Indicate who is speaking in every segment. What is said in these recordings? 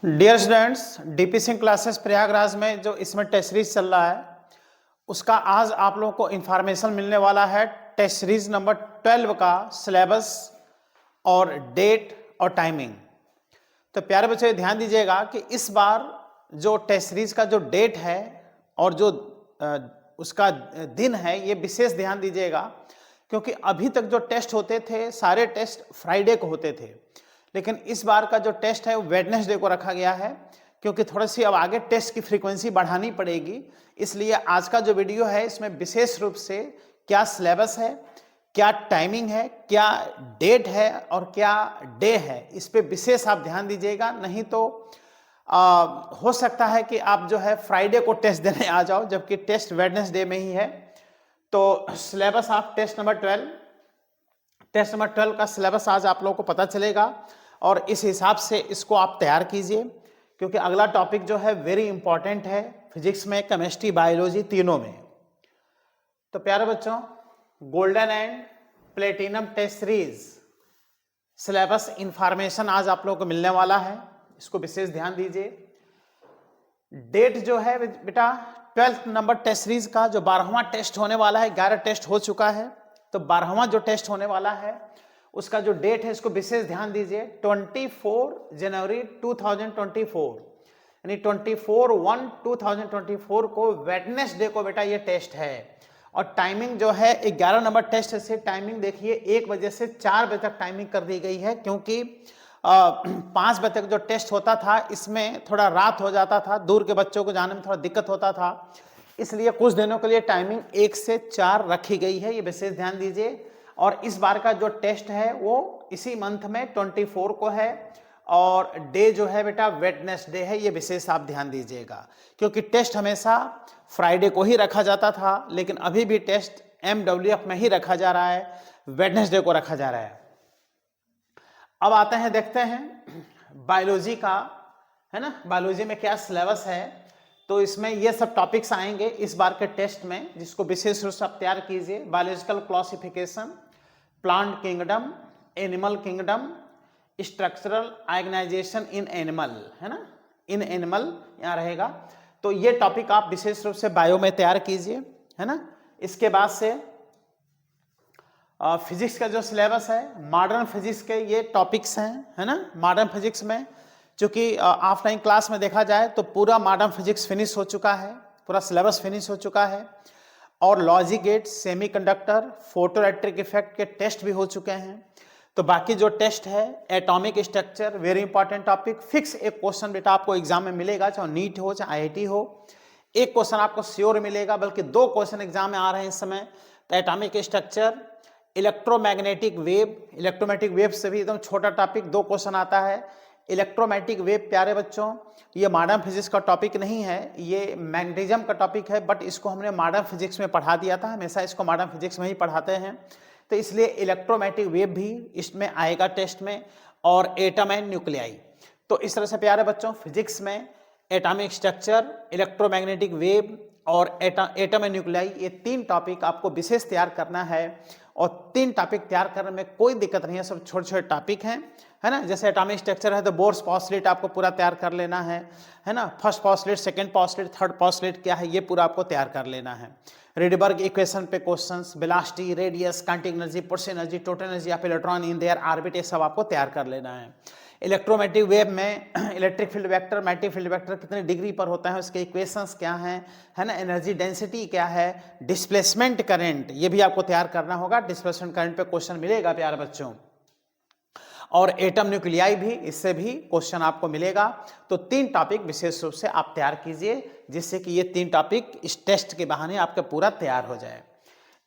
Speaker 1: Dear students, DP Singh classes Prayagraj में जो इसमें टेस्ट सीरीज चल रहा है उसका आज आप लोगों को इंफॉर्मेशन मिलने वाला है। टेस्ट सीरीज नंबर 12 का सिलेबस और डेट और टाइमिंग। तो प्यारे बच्चों ध्यान दीजिएगा कि इस बार जो टेस्ट सीरीज का जो डेट है और जो उसका दिन है ये विशेष ध्यान दीजिएगा, क्योंकि अभी तक जो टेस्ट होते थे सारे टेस्ट फ्राइडे को होते थे, लेकिन इस बार का जो टेस्ट है वो वेडनेसडे को रखा गया है, क्योंकि थोड़ी सी अब आगे टेस्ट की फ्रीक्वेंसी बढ़ानी पड़ेगी। इसलिए आज का जो वीडियो है इसमें विशेष रूप से क्या सिलेबस है, क्या टाइमिंग है, क्या डेट है और क्या डे है, इस पे विशेष आप ध्यान दीजिएगा। नहीं तो हो सकता है कि आप जो है फ्राइडे को टेस्ट देने आ जाओ, जबकि टेस्ट वेडनेसडे में ही है। तो सिलेबस ऑफ टेस्ट नंबर 12 का सिलेबस आज आप लोगों को पता चलेगा और इस हिसाब से इसको आप तैयार कीजिए, क्योंकि अगला टॉपिक जो है वेरी इंपॉर्टेंट है फिजिक्स में, केमिस्ट्री, बायोलॉजी तीनों में। तो प्यारे बच्चों, golden and platinum test series syllabus information आज आप लोगों को मिलने वाला है, इसको विशेष ध्यान दीजिए। डेट जो है बेटा 12th नंबर टेस्ट सीरीज का जो 12वां टेस्ट होने वाला है, 11 टेस्ट हो चुका है, तो 12वां जो टेस्ट होने वाला है उसका जो डेट है इसको विशेष ध्यान दीजिए। 24 जनवरी 2024 यानी 24/1/2024 को वेडनेसडे को बेटा ये टेस्ट है। और टाइमिंग जो है 11 नंबर टेस्ट से टाइमिंग देखिए 1 बजे से 4 बजे तक टाइमिंग कर दी गई है, क्योंकि 5 बजे तक जो टेस्ट होता था इसमें थोड़ा रात हो जाता था, दूर के बच्चों को जाने में थोड़ा दिक्कत होता था, इसलिए कुछ दिनों के लिए टाइमिंग 1 से 4 रखी गई है, ये विशेष ध्यान दीजिए। और इस बार का जो टेस्ट है वो इसी मंथ में 24 को है और डे जो है बेटा वेडनेसडे है, ये विशेष आप ध्यान दीजिएगा, क्योंकि टेस्ट हमेशा फ्राइडे को ही रखा जाता था, लेकिन अभी भी टेस्ट MWF में ही रखा जा रहा है, वेडनेसडे को रखा जा रहा है। अब आते हैं, देखते हैं बायोलॉजी का, है ना, बायोलॉजी में क्या सिलेबस है। तो इसमें ये सब टॉपिक्स आएंगे इस बार के टेस्ट में, जिसको विशेष रूप से आप तैयार कीजिए। Biological classification, plant kingdom, animal kingdom, structural organisation in animal, है ना, इन एनिमल यहाँ रहेगा। तो ये टॉपिक आप विशेष रूप से बायो में तैयार कीजिए, है ना। इसके बाद से फिजिक्स का जो सिलेबस है, मॉडर्न फिजिक्स के ये टॉपिक्स हैं, है ना। मॉडर्न फिजिक्स में चूंकि ऑफलाइन क्लास में देखा जाए तो पूरा मॉडर्न फिजिक्स फिनिश हो चुका है, पूरा सिलेबस फिनिश हो चुका है, और logic gate, semiconductor, photo electric effect के टेस्ट भी हो चुके हैं। तो बाकी जो टेस्ट है atomic structure, very important topic, fix एक क्वेश्चन बेटा आपको एग्जाम में मिलेगा, चाहे नीट हो चाहे IIT हो, एक क्वेश्चन आपको श्योर मिलेगा, बल्कि 2 क्वेश्चन एग्जाम में आ रहे हैं इस समय। तो एटॉमिक स्ट्रक्चर, इलेक्ट्रोमैग्नेटिक वेव से भी एकदम छोटा टॉपिक 2 क्वेश्चन आता है। इलेक्ट्रोमैग्नेटिक वेव प्यारे बच्चों ये मॉडर्न फिजिक्स का टॉपिक नहीं है, ये मैग्नेटिज्म का टॉपिक है, बट इसको हमने मॉडर्न फिजिक्स में पढ़ा दिया था, हमेशा इसको मॉडर्न फिजिक्स में ही पढ़ाते हैं, तो इसलिए इलेक्ट्रोमैग्नेटिक वेव भी इसमें आएगा टेस्ट में, और एटम एंड न्यूक्लियाई। तो इस तरह से प्यारे बच्चों फिजिक्स में एटॉमिक स्ट्रक्चर, इलेक्ट्रोमैग्नेटिक वेव और एटम एंड न्यूक्लियाई, ये 3 टॉपिक आपको विशेष तैयार करना है। और 3 टॉपिक तैयार करने में कोई दिक्कत नहीं है, सब छोटे छोटे टॉपिक हैं, है ना। जैसे एटॉमिक स्ट्रक्चर है तो बोर्स पॉस्टुलेट आपको पूरा तैयार कर लेना है ना। First postulate, second postulate, third postulate क्या है ये पूरा आपको तैयार कर लेना है। रेडबर्ग इक्वेशन पे questions, velocity, radius, kinetic energy, potential energy, total energy of electron in their orbit, ये सब आपको तैयार कर लेना है। इलेक्ट्रोमैग्नेटिक वेव में electric field vector, magnetic field vector कितने डिग्री पर होता है, उसके इक्वेशंस क्या हैं, है ना, एनर्जी डेंसिटी क्या है, डिस्प्लेसमेंट करंट, ये भी आपको तैयार करना होगा। डिस्प्लेसमेंट करंट पे क्वेश्चन मिलेगा प्यारे बच्चों, और एटम न्यूक्लियाई भी, इससे भी क्वेश्चन आपको मिलेगा। तो 3 टॉपिक विशेष रूप से आप तैयार कीजिए, जिससे कि ये 3 टॉपिक इस टेस्ट के बहाने आपका पूरा तैयार हो जाए।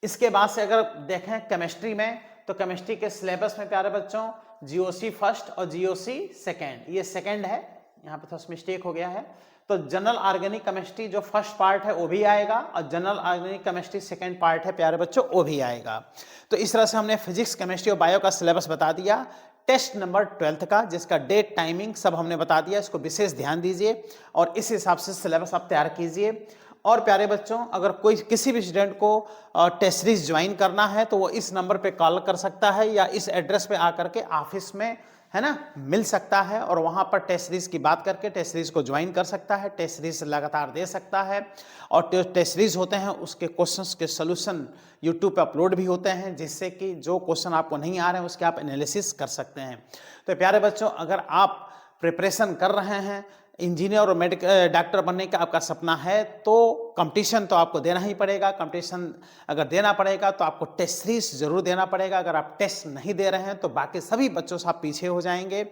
Speaker 1: इसके बाद से अगर देखें केमिस्ट्री में, तो केमिस्ट्री के सिलेबस में प्यारे बच्चों GOC फर्स्ट और GOC सेकेंड, ये सेकेंड है, यहाँ पे थोड़ा मिस्टेक हो गया है। तो जनरल ऑर्गेनिक केमिस्ट्री जो फर्स्ट पार्ट है वो भी आएगा, और general organic chemistry second part है प्यारे बच्चों, वो भी आएगा। तो इस तरह से हमने फिजिक्स, केमिस्ट्री और बायो का सिलेबस बता दिया। टेस्ट नंबर 12 का, जिसका डेट, टाइमिंग सब हमने बता दिया, इसको विशेष ध्यान दीजिए और इस हिसाब से सिलेबस आप तैयार कीजिए। और प्यारे बच्चों, अगर कोई किसी भी स्टूडेंट को टेस्ट सीरीज ज्वाइन करना है तो वो इस नंबर पे कॉल कर सकता है, या इस एड्रेस पे आकर के ऑफिस में है ना, मिल सकता है और वहाँ पर टेस्ट सीरीज की बात करके टेस्ट सीरीज को ज्वाइन कर सकता है, टेस्ट सीरीज लगातार दे सकता है। और टेस्ट सीरीज होते हैं उसके क्वेश्चंस के सॉल्यूशन यूट्यूब पे अपलोड भी होते हैं, जिससे कि जो क्वेश्चन आपको नहीं आ रहे हैं उसके आप एनालिसिस कर सकते हैं। तो प्यारे बच्चों, अगर आप प्रिपरेशन कर रहे हैं, इंजीनियर और मेडिकल डॉक्टर बनने का आपका सपना है, तो कंपटीशन तो आपको देना ही पड़ेगा। कंपटीशन अगर देना पड़ेगा तो आपको टेस्ट सीरीज जरूर देना पड़ेगा। अगर आप टेस्ट नहीं दे रहे हैं तो बाकी सभी बच्चों से आप पीछे हो जाएंगे,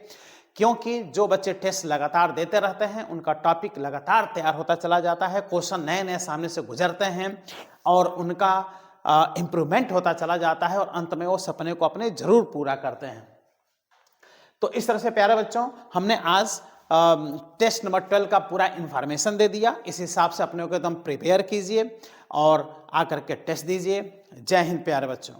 Speaker 1: क्योंकि जो बच्चे टेस्ट लगातार देते रहते हैं उनका टॉपिक लगातार तैयार होता चला जाता है, क्वेश्चन नए नए सामने से गुजरते हैं और उनका इम्प्रूवमेंट होता चला जाता है और अंत में वो सपने को अपने जरूर पूरा करते हैं। तो इस तरह से प्यारे बच्चों, हमने आज टेस्ट नंबर 12 का पूरा इंफॉर्मेशन दे दिया। इस हिसाब से अपने को एकदम प्रिपेयर कीजिए और आकर के टेस्ट दीजिए। जय हिंद प्यारे बच्चों।